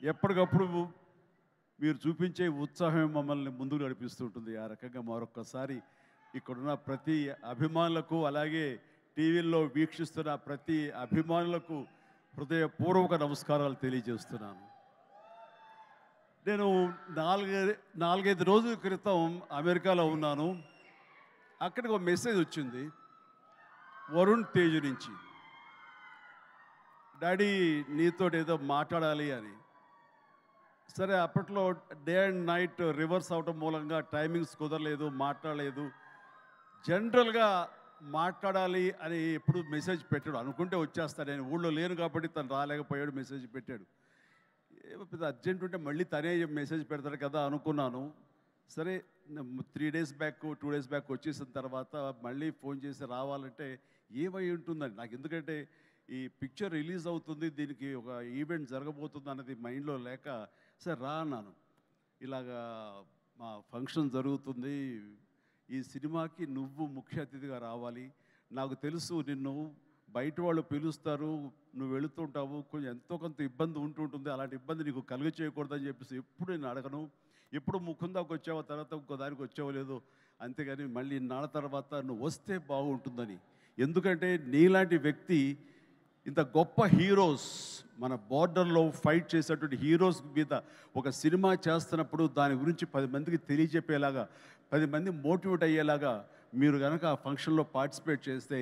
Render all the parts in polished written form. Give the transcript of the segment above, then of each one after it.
ఎప్పటికప్పుడు మీరు చూపించే ఉత్సాహం మమ్మల్ని ముందుకు నడిపిస్తూ ఉంటుంది. ఆ రకంగా మరొక్కసారి ఇక్కడున్న ప్రతి అభిమానులకు, అలాగే టీవీల్లో వీక్షిస్తున్న ప్రతి అభిమానులకు హృదయపూర్వక నమస్కారాలు తెలియజేస్తున్నాను. నేను నాలుగైదు రోజుల క్రితం అమెరికాలో ఉన్నాను. అక్కడికి ఒక మెసేజ్ వచ్చింది వరుణ్ తేజ్ నుంచి. డాడీ నీతో ఏదో మాట్లాడాలి అని. సరే, అప్పట్లో డే అండ్ నైట్ రివర్స్ అవటం మూలంగా టైమింగ్స్ కుదరలేదు, మాట్లాడలేదు. జనరల్గా మాట్లాడాలి అని ఎప్పుడు మెసేజ్ పెట్టాడు. అనుకుంటే వచ్చేస్తాడు, నేను ఊళ్ళో లేను కాబట్టి తను రాలేకపోయాడు, మెసేజ్ పెట్టాడు. ఏమో పెద్ద అర్జెంట్ ఉంటే మళ్ళీ తనే మెసేజ్ పెడతాడు కదా అనుకున్నాను. సరే, 3 days బ్యాక్ 2 days బ్యాక్ వచ్చేసిన తర్వాత మళ్ళీ ఫోన్ చేసి రావాలంటే ఏమై ఉంటుందండి నాకు. ఎందుకంటే ఈ పిక్చర్ రిలీజ్ అవుతుంది, దీనికి ఒక ఈవెంట్ జరగబోతుంది అన్నది మైండ్లో లేక సరే రా అన్నాను. ఇలాగా మా ఫంక్షన్ జరుగుతుంది, ఈ సినిమాకి నువ్వు ముఖ్య అతిథిగా రావాలి. నాకు తెలుసు నిన్ను బయట వాళ్ళు పిలుస్తారు, నువ్వు వెళుతుంటావు, కొంచెం ఎంతో కొంత ఇబ్బంది ఉంటుంటుంది, అలాంటి ఇబ్బంది నీకు కలుగ చేయకూడదని చెప్పేసి ఎప్పుడు నేను అడగను. ఎప్పుడు ముఖం దాకా వచ్చావో తర్వాత ఇంకో దానికి వచ్చావో లేదో, అంతేగాని మళ్ళీ నాన్న తర్వాత నువ్వు వస్తే బాగుంటుందని. ఎందుకంటే నీలాంటి వ్యక్తి, ఇంత గొప్ప హీరోస్, మన బార్డర్లో ఫైట్ చేసేటువంటి హీరోస్ మీద ఒక సినిమా చేస్తున్నప్పుడు దాని గురించి 10 మందికి తెలియజెప్పేలాగా, 10 మంది మోటివేట్ అయ్యేలాగా మీరు కనుక ఆ ఫంక్షన్లో పార్టిసిపేట్ చేస్తే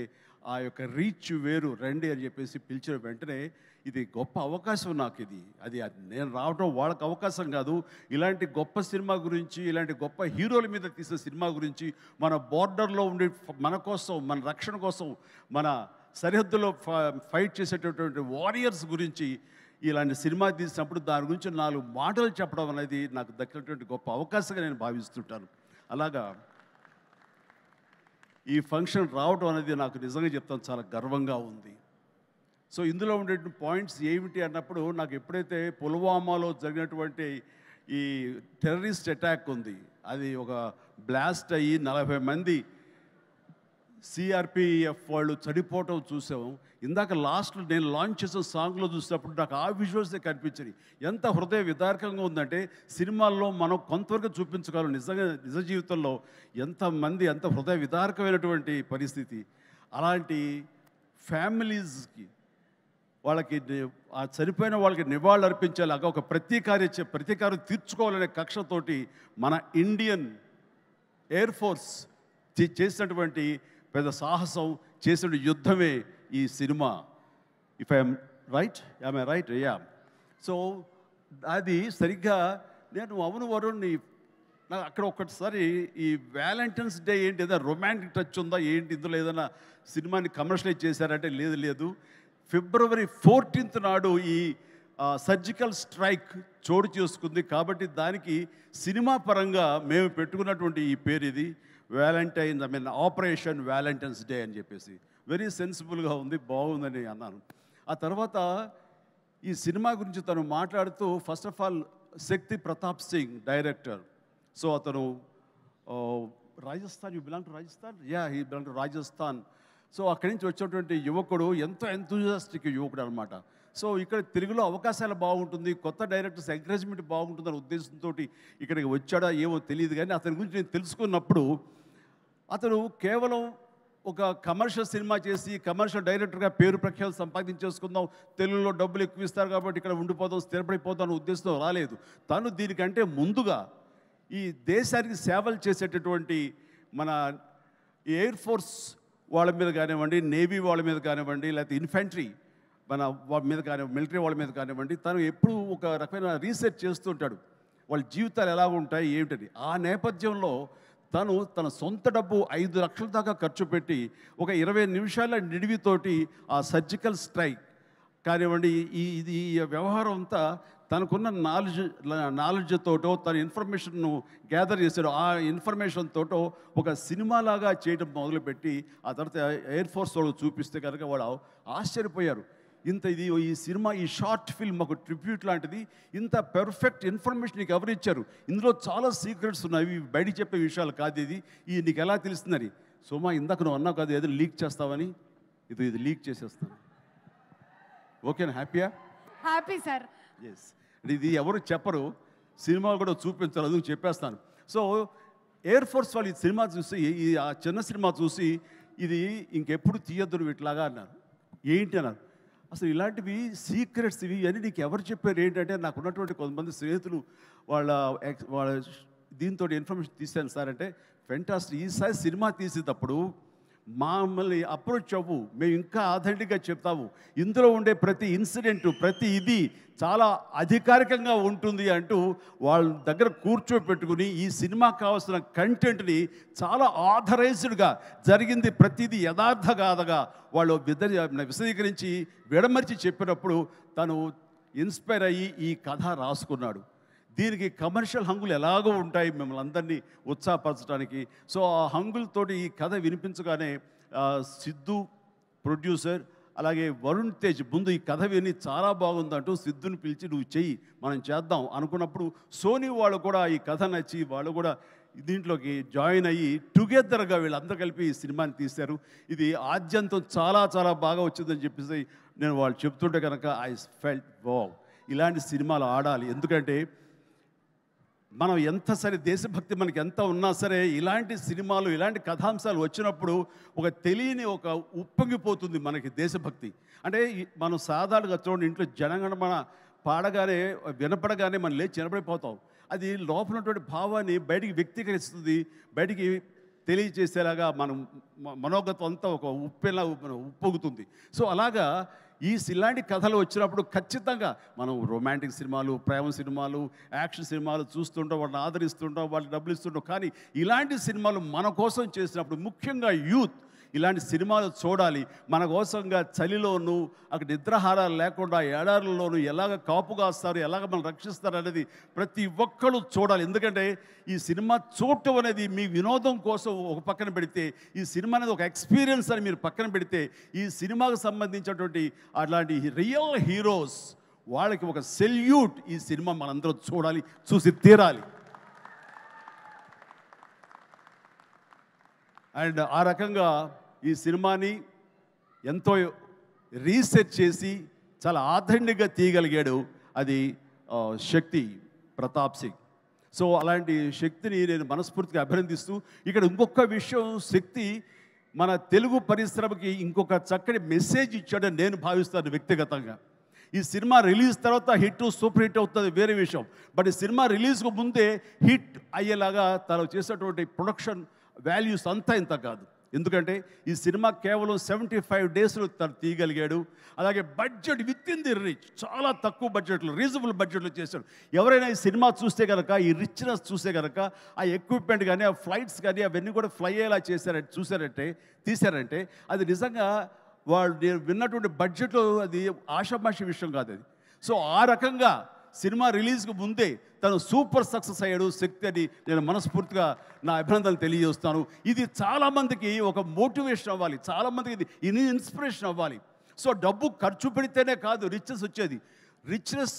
ఆ యొక్క రీచ్ వేరు. రండి అని చెప్పేసి పిలిచిన వెంటనే ఇది గొప్ప అవకాశం నాకు. అది నేను రావడం వాళ్ళకి అవకాశం కాదు. ఇలాంటి గొప్ప సినిమా గురించి, ఇలాంటి గొప్ప హీరోల మీద తీసే సినిమా గురించి, మన బార్డర్లో ఉండే మన కోసం, మన రక్షణ కోసం, మన సరిహద్దులో ఫైట్ చేసేటటువంటి వారియర్స్ గురించి ఇలాంటి సినిమా తీసినప్పుడు దాని గురించి 4 మాటలు చెప్పడం అనేది నాకు దక్కినటువంటి గొప్ప అవకాశంగా నేను భావిస్తుంటాను. అలాగా ఈ ఫంక్షన్ రావడం అనేది నాకు నిజంగా చెప్తాను చాలా గర్వంగా ఉంది. సో ఇందులో ఉండే పాయింట్స్ ఏమిటి అన్నప్పుడు, నాకు ఎప్పుడైతే పుల్వామాలో జరిగినటువంటి ఈ టెర్రరిస్ట్ అటాక్ ఉంది, అది ఒక బ్లాస్ట్ అయ్యి 40 మంది సిఆర్పిఎఫ్ వాళ్ళు చనిపోవటం చూసాము. ఇందాక లాస్ట్లో నేను లాంచ్ చేసిన సాంగ్లో చూసినప్పుడు నాకు ఆ విజువల్సే కనిపించాయి. ఎంత హృదయ విదారకంగా ఉందంటే, సినిమాల్లో మనం కొంతవరకు చూపించగలం, నిజంగా నిజ జీవితంలో ఎంతమంది ఎంత హృదయ విదారకమైనటువంటి పరిస్థితి. అలాంటి ఫ్యామిలీస్కి, వాళ్ళకి ఆ చనిపోయిన వాళ్ళకి నివాళులు అర్పించేలాగా ఒక ప్రతీకారం తీర్చుకోవాలనే కక్షతోటి మన ఇండియన్ ఎయిర్ ఫోర్స్ చేసినటువంటి పెద్ద సాహసం, చేసిన యుద్ధమే ఈ cinema. If I'm right, am I right? Yeah. So అది సరిగ్గా నేను అవును వరుణ్, నాకు అక్కడ ఒక్కసారి ఈ వ్యాలంటైన్స్ డే ఏంటి, ఏదైనా రొమాంటిక్ టచ్ ఉందా ఏంటి, ఇందులో ఏదైనా సినిమాని కమర్షియలైజ్ చేశారంటే లేదు. February 14th నాడు ఈ సర్జికల్ స్ట్రైక్ చోటు చేసుకుంది. కాబట్టి దానికి సినిమా పరంగా మేము పెట్టుకున్నటువంటి ఈ పేరు ఇది ఆపరేషన్ వ్యాలంటైన్స్ డే అని చెప్పేసి. వెరీ సెన్సిబుల్గా ఉంది, బాగుందని అన్నాను. ఆ తర్వాత ఈ సినిమా గురించి తను మాట్లాడుతూ, first of all Shakti Pratap Singh director. So అతను Rajasthan, you belong to Rajasthan? Yeah, he belong to Rajasthan. So అక్కడి నుంచి వచ్చేటువంటి యువకుడు, ఎంతో ఎంతూజియాస్టిక్ యువకుడు అనమాట. సో ఇక్కడ తెలుగులో అవకాశాలు బాగుంటుంది, కొత్త డైరెక్టర్స్ ఎంకరేజ్మెంట్ బాగుంటుందనే ఉద్దేశంతో ఇక్కడికి వచ్చాడా ఏమో తెలియదు. కానీ అతని గురించి నేను తెలుసుకున్నప్పుడు, అతను కేవలం ఒక కమర్షియల్ సినిమా చేసి కమర్షియల్ డైరెక్టర్గా పేరు ప్రఖ్యాలు సంపాదించేసుకుందాం, తెలుగులో డబ్బులు ఎక్కువ ఇస్తారు కాబట్టి ఇక్కడ ఉండిపోదాం, స్థిరపడిపోదాం అనే ఉద్దేశంతో రాలేదు. తను దీనికంటే ముందుగా ఈ దేశానికి సేవలు చేసేటటువంటి మన ఎయిర్ ఫోర్స్ వాళ్ళ మీద కానివ్వండి, నేవీ వాళ్ళ మీద కానివ్వండి, లేకపోతే ఇన్ఫెంట్రీ మన వాళ్ళ మీద కానివ్వండి, మిలిటరీ వాళ్ళ మీద కానివ్వండి, తను ఎప్పుడు ఒక రకమైన రీసెర్చ్ చేస్తుంటాడు, వాళ్ళ జీవితాలు ఎలా ఉంటాయి ఏమిటని. ఆ నేపథ్యంలో తను తన సొంత డబ్బు 5 లక్షల దాకా ఖర్చు పెట్టి ఒక 20 నిమిషాల నిడివితోటి ఆ సర్జికల్ స్ట్రైక్ కానివ్వండి, ఈ వ్యవహారం అంతా తనకున్న నాలెడ్జ్ తోటో, తన ఇన్ఫర్మేషన్ను గ్యాదర్ చేశాడు. ఆ ఇన్ఫర్మేషన్ తోటో ఒక సినిమాలాగా చేయడం మొదలుపెట్టి ఆ తర్వాత ఎయిర్ ఫోర్స్ వాళ్ళు చూపిస్తే కనుక వాళ్ళు ఆశ్చర్యపోయారు. ఈ సినిమా, ఈ షార్ట్ ఫిల్మ్ ఒక ట్రిబ్యూట్ లాంటిది, ఇంత పెర్ఫెక్ట్ ఇన్ఫర్మేషన్ నీకు ఎవరు ఇచ్చారు, ఇందులో చాలా సీక్రెట్స్ ఉన్నాయి, బయట చెప్పే విషయాలు కాదు, ఇది నీకు ఎలా తెలుస్తుందని. సోమా ఇందాక నువ్వు అన్నావు కాదు ఏదో లీక్ చేస్తావని, ఇది లీక్ చేసేస్తాను. ఓకేనా? హ్యాపీయా? Happy sir. ఎస్. ఇది ఎవరు చెప్పరు, సినిమా కూడా చూపించాలి, అందుకు చెప్పేస్తాను. సో ఎయిర్ ఫోర్స్ వాళ్ళు ఈ సినిమా చూసి, ఆ చిన్న సినిమా చూసి ఇది ఇంకెప్పుడు తీయద్దు ఇట్లాగా అన్నారు. ఏంటి అన్నారు. అసలు ఇలాంటివి సీక్రెట్స్ ఇవి అని నీకు ఎవరు చెప్పారు ఏంటంటే, నాకు ఉన్నటువంటి కొంతమంది స్నేహితులు వాళ్ళ దీంతో ఇన్ఫర్మేషన్ తీశాను సార్ అంటే, ఫెంటాస్టిక్, ఈసారి సినిమా తీసేటప్పుడు మమ్మల్ని అప్రోచ్ అవ్వు, మేము ఇంకా ఆథెంటిక్గా చెప్తాము, ఇందులో ఉండే ప్రతి ఇన్సిడెంటు ప్రతి ఇది చాలా అధికారికంగా ఉంటుంది అంటూ వాళ్ళ దగ్గర కూర్చోపెట్టుకుని ఈ సినిమాకి కావాల్సిన కంటెంట్ని చాలా ఆథరైజ్డ్గా జరిగింది ప్రతిదీ యథార్థగాథగా వాళ్ళు విశదీకరించి విడమర్చి చెప్పినప్పుడు తను ఇన్స్పైర్ అయ్యి ఈ కథ రాసుకున్నాడు. దీనికి కమర్షియల్ హంగులు ఎలాగో ఉంటాయి మిమ్మల్ని అందరినీ ఉత్సాహపరచడానికి. సో ఆ హంగులతోటి ఈ కథ వినిపించగానే సిద్ధు ప్రొడ్యూసర్ అలాగే వరుణ్ తేజ్ ముందు ఈ కథ విని చాలా బాగుందంటూ సిద్ధుని పిలిచి నువ్వు చెయ్యి మనం చేద్దాం అనుకున్నప్పుడు సోనీ వాళ్ళు కూడా ఈ కథ నచ్చి వాళ్ళు కూడా దీంట్లోకి జాయిన్ అయ్యి టుగెదర్గా వీళ్ళందరూ కలిపి ఈ సినిమాని తీశారు. ఇది ఆద్యంతం చాలా చాలా బాగా వచ్చిందని చెప్పేసి నేను వాళ్ళు చెప్తుంటే కనుక ఐ ఫెల్ట్ వావ్, ఇలాంటి సినిమాలు ఆడాలి. ఎందుకంటే మనం ఎంత సరే దేశభక్తి మనకి ఎంత ఉన్నా సరే ఇలాంటి సినిమాలు ఇలాంటి కథాంశాలు వచ్చినప్పుడు ఒక తెలియని ఒక ఉప్పొంగిపోతుంది మనకి దేశభక్తి. అంటే మనం సాధారణంగా చూడండి, ఇంట్లో జనగణమన పాడగానే వినపడగానే మనం లేచి నిలబడిపోతాం. అది లోపలటువంటి భావాన్ని బయటికి వ్యక్తీకరిస్తుంది, బయటికి తెలియజేసేలాగా మనం మనోగతం అంతా ఒక ఉప్పెలా ఉప్పొంగుతుంది. సో అలాగా ఇలాంటి కథలు వచ్చినప్పుడు ఖచ్చితంగా మనం రొమాంటిక్ సినిమాలు, ప్రేమ సినిమాలు, యాక్షన్ సినిమాలు చూస్తుంటాం, వాళ్ళని ఆదరిస్తుంటాం, వాళ్ళకి డబ్బులు ఇస్తుంటాం. కానీ ఇలాంటి సినిమాలు మన కోసం చేసినప్పుడు ముఖ్యంగా యూత్ ఇలాంటి సినిమాలు చూడాలి. మన కోసంగా చలిలోనూ అక్కడ నిద్రాహారాలు లేకుండా ఏడారుల్లోనూ ఎలాగ కాపు కాస్తారు, ఎలాగ మనం రక్షిస్తారు అనేది ప్రతి ఒక్కరు చూడాలి. ఎందుకంటే ఈ సినిమా చూడటం అనేది మీ వినోదం కోసం ఒక పక్కన పెడితే, ఈ సినిమా అనేది ఒక ఎక్స్పీరియన్స్ అని మీరు పక్కన పెడితే, ఈ సినిమాకు సంబంధించినటువంటి అలాంటి రియల్ హీరోస్ వాళ్ళకి ఒక సెల్యూట్. ఈ సినిమా మనందరం చూడాలి, చూసి తీరాలి. అండ్ ఆ రకంగా ఈ సినిమాని ఎంతో రీసెర్చ్ చేసి చాలా ఆథెంటిక్గా తీయగలిగాడు అది శక్తి ప్రతాప్ సింగ్. సో అలాంటి శక్తిని నేను మనస్ఫూర్తిగా అభినందిస్తూ, ఇక్కడ ఇంకొక విషయం, శక్తి మన తెలుగు పరిశ్రమకి ఇంకొక చక్కటి మెసేజ్ ఇచ్చాడని నేను భావిస్తాను వ్యక్తిగతంగా. ఈ సినిమా రిలీజ్ తర్వాత హిట్ సూపర్ హిట్ అవుతుంది వేరే విషయం, బట్ ఈ సినిమా రిలీజ్కు ముందే హిట్ అయ్యేలాగా తను చేసేటువంటి ప్రొడక్షన్ వాల్యూస్ అంతా ఇంత కాదు. ఎందుకంటే ఈ సినిమా కేవలం 75 డేస్లో తను తీయగలిగాడు. అలాగే budget with in the rich, చాలా తక్కువ బడ్జెట్లో, రీజనబుల్ బడ్జెట్లో చేశాడు. ఎవరైనా ఈ సినిమా చూస్తే కనుక, ఈ రిచ్నెస్ చూస్తే కనుక, ఆ ఎక్విప్మెంట్ కానీ ఆ ఫ్లైట్స్ కానీ అవన్నీ కూడా ఫ్లై అయ్యేలా తీశారంటే అది నిజంగా వాళ్ళు విన్నటువంటి బడ్జెట్లో అది ఆషామాషి విషయం కాదు అది. సో ఆ రకంగా సినిమా రిలీజ్కి ముందే తను సూపర్ సక్సెస్ అయ్యాడు శక్తి అని నేను మనస్ఫూర్తిగా నా అభినందనలు తెలియజేస్తాను. ఇది చాలామందికి ఒక మోటివేషన్ అవ్వాలి, చాలామందికి ఇది ఇన్స్పిరేషన్ అవ్వాలి. సో డబ్బు ఖర్చు పెడితేనే కాదు రిచ్నెస్ వచ్చేది. రిచ్నెస్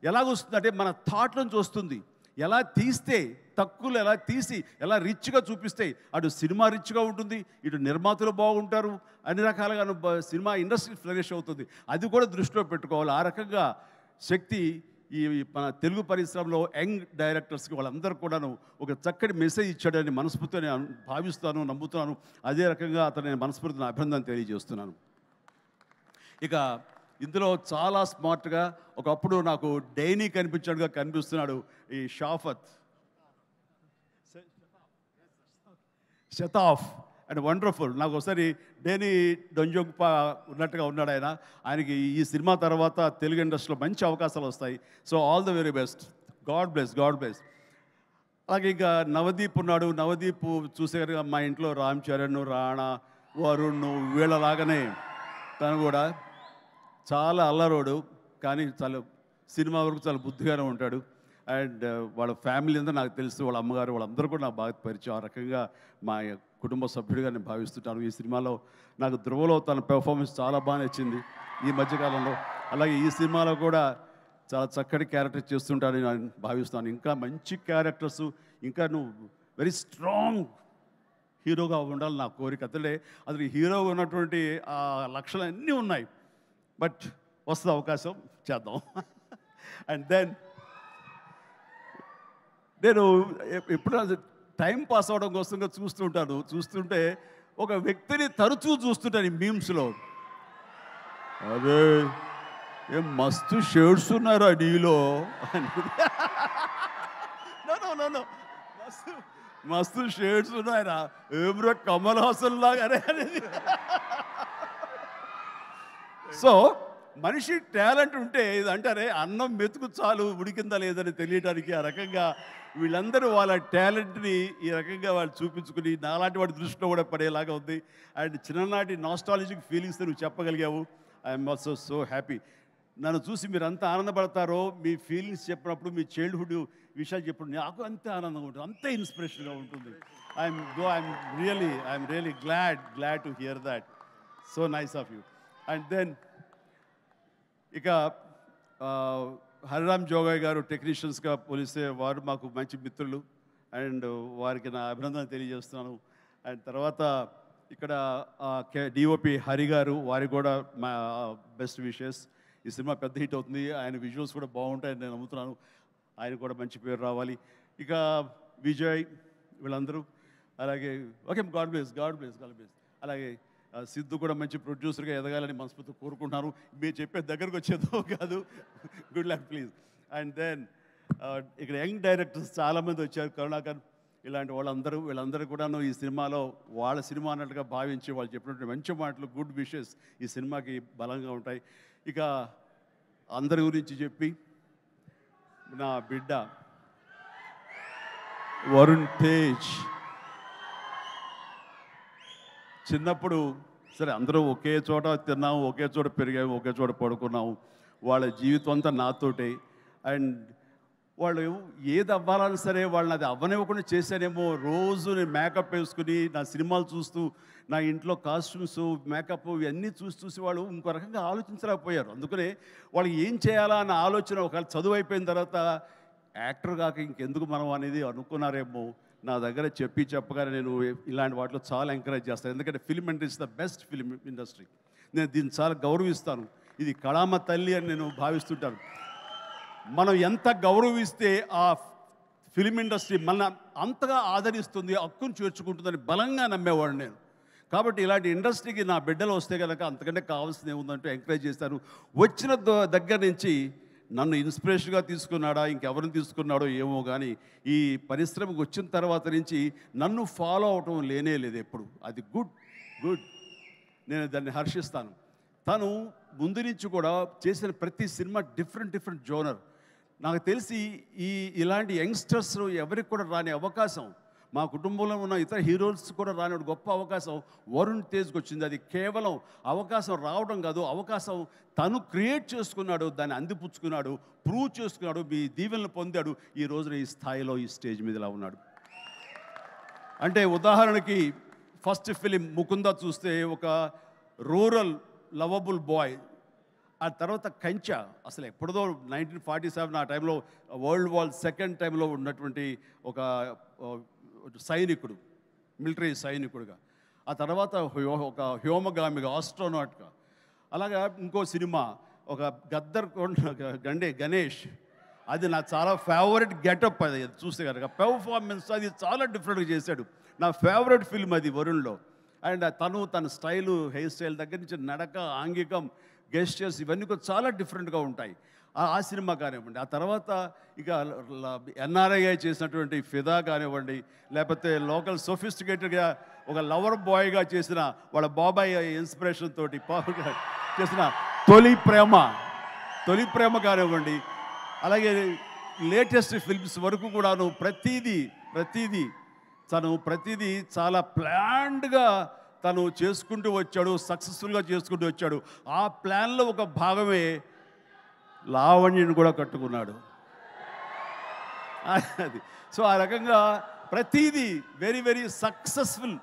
ఎలాగొస్తుందంటే మన థాట్ నుంచి వస్తుంది. ఎలా తీస్తే, తక్కువలో ఎలా తీసి ఎలా రిచ్గా చూపిస్తే అటు సినిమా రిచ్గా ఉంటుంది, ఇటు నిర్మాతలు బాగుంటారు, అన్ని రకాలుగా సినిమా ఇండస్ట్రీ ఫ్లరిష్ అవుతుంది. అది కూడా దృష్టిలో పెట్టుకోవాలి. ఆ రకంగా శక్తి ఈ మన తెలుగు పరిశ్రమలో యంగ్ డైరెక్టర్స్కి వాళ్ళందరూ కూడాను ఒక చక్కటి మెసేజ్ ఇచ్చాడని మనస్ఫూర్తిగా నేను భావిస్తాను, నమ్ముతున్నాను. అదే రకంగా అతను నేను మనస్ఫూర్తిని అభినందన తెలియజేస్తున్నాను. ఇక ఇందులో చాలా స్మార్ట్గా ఒకప్పుడు నాకు డైనీ కనిపించాడుగా కనిపిస్తున్నాడు ఈ షతాఫ్ అండ్ వండర్ఫుల్. నాకు ఒకసారి డేనీ డొంజోగ్పా ఉన్నట్టుగా ఉన్నాడు ఆయన. ఆయనకి ఈ సినిమా తర్వాత తెలుగు ఇండస్ట్రీలో మంచి అవకాశాలు వస్తాయి. So all the very best. God bless. అలాగే ఇంకా నవదీప్ ఉన్నాడు. నవదీప్ చూసేగా మా ఇంట్లో రామ్ చరణ్, రాణా, వరుణ్ వీళ్ళలాగానే తను కూడా చాలా అల్లరోడు, కానీ చాలా సినిమా వరకు చాలా బుద్ధిగానే ఉంటాడు. అండ్ వాళ్ళ ఫ్యామిలీ అంతా నాకు తెలుసు, వాళ్ళ అమ్మగారు వాళ్ళందరూ కూడా నాకు బాగా పరిచయం. ఆ రకంగా మా కుటుంబ సభ్యుడిగా నేను భావిస్తుంటాను. ఈ సినిమాలో నాకు ధ్రువలో తన పెర్ఫార్మెన్స్ చాలా బాగా నచ్చింది ఈ మధ్యకాలంలో. అలాగే ఈ సినిమాలో కూడా చాలా చక్కటి క్యారెక్టర్ చేస్తుంటానని నేను భావిస్తాను. ఇంకా మంచి క్యారెక్టర్స్, ఇంకా నువ్వు వెరీ స్ట్రాంగ్ హీరోగా ఉండాలి నా కోరిక. అతను హీరోగా ఉన్నటువంటి ఆ లక్షణాలు అన్నీ ఉన్నాయి. బట్ వస్తుంది అవకాశం, చేద్దాం. అండ్ దెన్ నేను ఎప్పుడు టైం పాస్ అవడం కోసంగా చూస్తుంటాను. చూస్తుంటే ఒక వ్యక్తిని తరచూ చూస్తుంటాను ఈ మీమ్స్లో. అదే ఏం మస్తు షేడ్స్ ఉన్నారా నీలో అని. నో మస్తు షేడ్స్ ఉన్నాయరా, ఏమ్రా కమల్ హాసన్ లాగానే అనేది. సో మనిషి టాలెంట్ ఉంటే ఇది అంటారే అన్నం మెతుకు చాలు ఉడికిందా లేదని తెలియడానికి ఆ రకంగా వీళ్ళందరూ వాళ్ళ టాలెంట్ని ఈ రకంగా వాళ్ళు చూపించుకుని నాలాంటి వాడి దృష్టిలో కూడా పడేలాగా ఉంది. అండ్ చిన్ననాటి నాస్టాలజిక్ ఫీలింగ్స్ నువ్వు చెప్పగలిగావు. I'm also so happy. నన్ను చూసి మీరు అంత ఆనందపడతారో, మీ ఫీలింగ్స్ చెప్పినప్పుడు, మీ చైల్డ్హుడ్ విషయాలు చెప్పినప్పుడు నాకు అంతే ఆనందంగా ఉంటుంది, అంతే ఇన్స్పిరేషన్గా ఉంటుంది. I'm really glad to hear that. So nice of you. And then ఇక హరిరామ్ జోగయ్య గారు టెక్నీషియన్స్గా పోలిస్తే వారు మాకు మంచి మిత్రులు. అండ్ వారికి నా అభినందన తెలియజేస్తున్నాను. అండ్ తర్వాత ఇక్కడ డిఓపి హరి గారు, వారికి కూడా మా బెస్ట్ విషెస్. ఈ సినిమా పెద్ద హిట్ అవుతుంది, ఆయన విజువల్స్ కూడా బాగుంటాయని నేను నమ్ముతున్నాను. ఆయన కూడా మంచి పేరు రావాలి. ఇక విజయ్ వీళ్ళందరూ, అలాగే ఓకే గాడ్ బ్లెస్. అలాగే సిద్ధు కూడా మంచి ప్రొడ్యూసర్గా ఎదగాలని మనస్ఫూర్తిగా కోరుకుంటున్నాను. మీరు చెప్పే దగ్గరకు వచ్చేదో కాదు. Good luck please. And then ఇక్కడ యంగ్ డైరెక్టర్స్ చాలామంది వచ్చారు, కరుణాకర్ ఇలాంటి వీళ్ళందరూ కూడాను ఈ సినిమాలో వాళ్ళ సినిమా అన్నట్టుగా భావించి వాళ్ళు చెప్పినటువంటి మంచి మాటలు, గుడ్ విషెస్ ఈ సినిమాకి బలంగా ఉంటాయి. ఇక అందరి గురించి చెప్పి నా బిడ్డ వరుణ్ తేజ్, చిన్నప్పుడు సరే అందరూ ఒకే చోట తిన్నాము, ఒకే చోట పెరిగాము, ఒకే చోట పడుకున్నాము. వాళ్ళ జీవితం అంతా నాతోటే. అండ్ వాళ్ళు ఏది అవ్వాలని సరే వాళ్ళని అది అవ్వనివ్వకుండా చేశానేమో. రోజు నేను మేకప్ వేసుకుని నా సినిమాలు చూస్తూ, నా ఇంట్లో కాస్ట్యూమ్స్, మేకప్ ఇవన్నీ చూసి వాళ్ళు ఇంకో రకంగా ఆలోచించలేకపోయారు. అందుకనే వాళ్ళకి ఏం చేయాలా అన్న ఆలోచన ఒకవేళ చదువు అయిపోయిన తర్వాత యాక్టర్ కాక ఇంకెందుకు మనం అనేది అనుకున్నారేమో. నా దగ్గర చెప్పగానే నేను ఇలాంటి వాటిలో చాలా ఎంకరేజ్ చేస్తాను. ఎందుకంటే film industry the best film industry. నేను దీన్ని చాలా గౌరవిస్తాను. ఇది కళామ తల్లి అని నేను భావిస్తుంటాను. మనం ఎంత గౌరవిస్తే ఆ ఫిల్మ్ ఇండస్ట్రీ మన అంతగా ఆదరిస్తుంది, హక్కును చేర్చుకుంటుందని బలంగా నమ్మేవాడు నేను. కాబట్టి ఇలాంటి ఇండస్ట్రీకి నా బిడ్డలు వస్తే కనుక అంతకంటే కావాల్సింది ఏముందంటూ ఎంకరేజ్ చేస్తాను. వచ్చిన దగ్గర నుంచి నన్ను ఇన్స్పిరేషన్గా తీసుకున్నాడా, ఇంకెవరిని తీసుకున్నాడో ఏమో కానీ ఈ పరిశ్రమకు వచ్చిన తర్వాత నుంచి నన్ను ఫాలో అవటం లేదు ఎప్పుడు. అది గుడ్. నేను దాన్ని హర్షిస్తాను. తను ముందు నుంచి కూడా చేసిన ప్రతి సినిమా డిఫరెంట్ జోనర్. నాకు తెలిసి ఇలాంటి యంగ్స్టర్స్ ఎవరికి కూడా రాని అవకాశం, మా కుటుంబంలో ఉన్న ఇతర హీరోస్ కూడా రాని గొప్ప అవకాశం వరుణ్ తేజ్కి వచ్చింది. అది కేవలం అవకాశం రావడం కాదు, అవకాశం తను క్రియేట్ చేసుకున్నాడు, దాన్ని అందిపుచ్చుకున్నాడు, ప్రూవ్ చేసుకున్నాడు, మీ దీవెనలు పొందాడు. ఈ రోజున ఈ స్థాయిలో ఈ స్టేజ్ మీద ఇలా ఉన్నాడు. అంటే ఉదాహరణకి ఫస్ట్ ఫిలిం ముకుంద చూస్తే ఒక రూరల్ లవబుల్ బాయ్. ఆ తర్వాత కంచా, అసలు ఎప్పుడుదో 1947 ఆ టైంలో వరల్డ్ వార్ సెకండ్ టైంలో ఉన్నటువంటి ఒక సైనికుడు, మిలిటరీ సైనికుడుగా. ఆ తర్వాత ఒక హ్యోమగామిగా, ఆస్ట్రోనాట్గా. అలాగా ఇంకో సినిమా ఒక గద్దర్ గణేష్, అది నా చాలా ఫేవరెట్ గెటప్. అది చూస్తే కనుక పెర్ఫార్మెన్స్ అది చాలా డిఫరెంట్గా చేశాడు. నా ఫేవరెట్ ఫిల్మ్ అది వరుణ్లో. అండ్ తన స్టైలు, హెయిర్ స్టైల్ దగ్గర నుంచి నడక, ఆంగికం, గెస్టర్స్ ఇవన్నీ కూడా చాలా డిఫరెంట్గా ఉంటాయి. ఆ సినిమా కానివ్వండి. ఆ తర్వాత ఇక ఎన్ఆర్ఐ చేసినటువంటి ఫిదా కానివ్వండి, లేకపోతే లోకల్ సోఫిస్టికేటెడ్గా ఒక లవర్ బాయ్గా చేసిన వాళ్ళ బాబాయ్ ఇన్స్పిరేషన్ తోటి చేసిన తొలి ప్రేమ కానివ్వండి. అలాగే లేటెస్ట్ ఫిల్మ్స్ వరకు కూడాను ప్రతిదీ చాలా ప్లాన్డ్గా తను చేసుకుంటూ వచ్చాడు, సక్సెస్ఫుల్గా చేసుకుంటూ వచ్చాడు. ఆ ప్లాన్లో ఒక భాగమే లావణ్యను కూడా కట్టుకున్నాడు. అది సో ఆ రకంగా ప్రతిదీ వెరీ సక్సెస్ఫుల్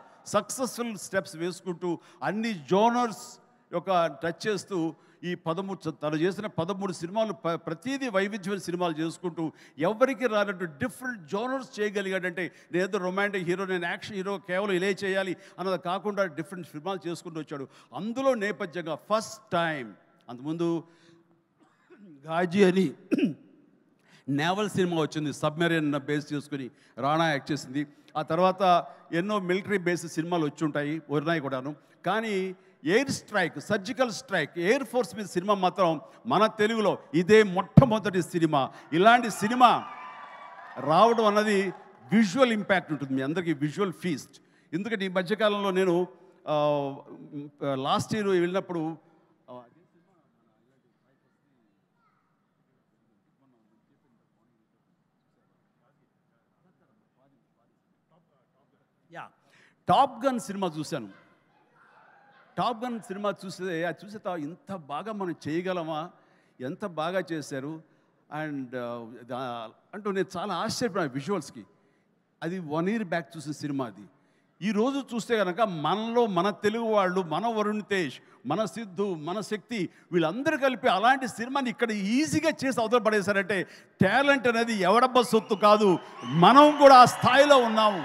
స్టెప్స్ వేసుకుంటూ అన్ని జోనర్స్ యొక్క టచ్ చేస్తూ తను చేసిన 13 సినిమాలు ప్రతిదీ వైవిధ్యమైన సినిమాలు చేసుకుంటూ ఎవరికి రానట్టు డిఫరెంట్ జోనర్స్ చేయగలిగాడంటే, నేనేదో రొమాంటిక్ హీరో, నేను యాక్షన్ హీరో, కేవలం ఇలా చేయాలి అన్నది కాకుండా డిఫరెంట్ సినిమాలు చేసుకుంటూ వచ్చాడు. అందులో నేపథ్యంగా ఫస్ట్ టైం, అంతకుముందు గాజీ అని నేవల్ సినిమా వచ్చింది, సబ్మెరీన్ బేస్ చేసుకుని రాణా యాక్ట్ చేసింది. ఆ తర్వాత ఎన్నో మిలిటరీ బేస్ సినిమాలు వచ్చి ఉంటాయి, ఉన్నాయి కూడాను. కానీ air strike, surgical strike, air force మీద సినిమా మాత్రం మన తెలుగులో ఇదే మొట్టమొదటి సినిమా. ఇలాంటి సినిమా రావడం అన్నది విజువల్ ఇంపాక్ట్ ఉంటుంది, మీ అందరికీ విజువల్ ఫీస్ట్. ఎందుకంటే ఈ మధ్యకాలంలో నేను లాస్ట్ ఇయర్ వెళ్ళినప్పుడు టాప్ గన్ సినిమా చూశాను. టాప్ గన్ సినిమా చూస్తే అది చూసే ఇంత బాగా మనం చేయగలమా, ఎంత బాగా చేశారు అండ్ అంటూ నేను చాలా ఆశ్చర్యపోయాను విజువల్స్కి. అది 1 year బ్యాక్ చూసిన సినిమా అది. ఈరోజు చూస్తే కనుక మనలో మన తెలుగు వాళ్ళు, మన వరుణ్ తేజ్, మన సిద్ధు, మన శక్తి, వీళ్ళందరూ కలిపి అలాంటి సినిమాని ఇక్కడ ఈజీగా చేసి అవతల పడేశారంటే టాలెంట్ అనేది ఎవడబ్బా సొత్తు కాదు, మనం కూడా ఆ స్థాయిలో ఉన్నాము.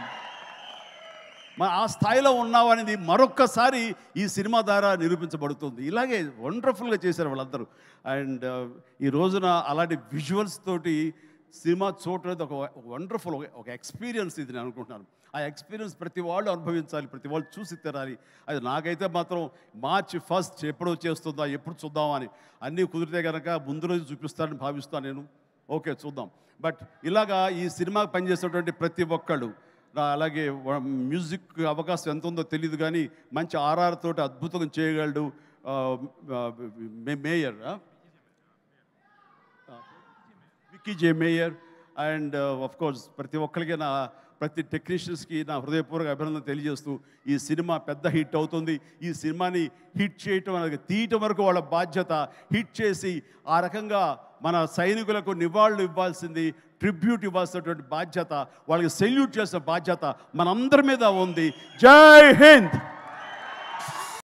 ఆ స్థాయిలో ఉన్నావు అనేది మరొక్కసారి ఈ సినిమా ద్వారా నిరూపించబడుతుంది. ఇలాగే వండర్ఫుల్గా చేశారు వాళ్ళందరూ. అండ్ ఈ రోజున అలాంటి విజువల్స్ తోటి సినిమా చూడలేదు ఒక వండర్ఫుల్ ఒక ఎక్స్పీరియన్స్ ఇది నేను అనుకుంటున్నాను. ఆ ఎక్స్పీరియన్స్ ప్రతి వాళ్ళు అనుభవించాలి, ప్రతి వాళ్ళు చూసి తినాలి. అది నాకైతే మాత్రం March 1st ఎప్పుడో చేస్తుందా, ఎప్పుడు చూద్దామని, అన్నీ కుదిరితే కనుక ముందు రోజు చూపిస్తానని భావిస్తాను నేను. ఓకే చూద్దాం. బట్ ఇలాగా ఈ సినిమాకి పనిచేసేటువంటి ప్రతి ఒక్కళ్ళు, అలాగే మ్యూజిక్ అవకాశం ఎంత ఉందో తెలియదు కానీ మంచి RR తోటి అద్భుతంగా చేయగలడు mayor, Vicky J mayor. And of course ప్రతి ఒక్కరికి ప్రతి టెక్నీషియన్స్కి నా హృదయపూర్వక అభినందన తెలియజేస్తూ ఈ సినిమా పెద్ద హిట్ అవుతుంది. ఈ సినిమాని హిట్ చేయటం అనేది తీయటం వరకు వాళ్ళ బాధ్యత. హిట్ చేసి ఆ రకంగా మన సైనికులకు నివాళులు ఇవ్వాల్సింది, ట్రిబ్యూట్ ఇవ్వాల్సినటువంటి బాధ్యత, వాళ్ళకి సెల్యూట్ చేసే బాధ్యత మనందరి మీద ఉంది. జై హింద్.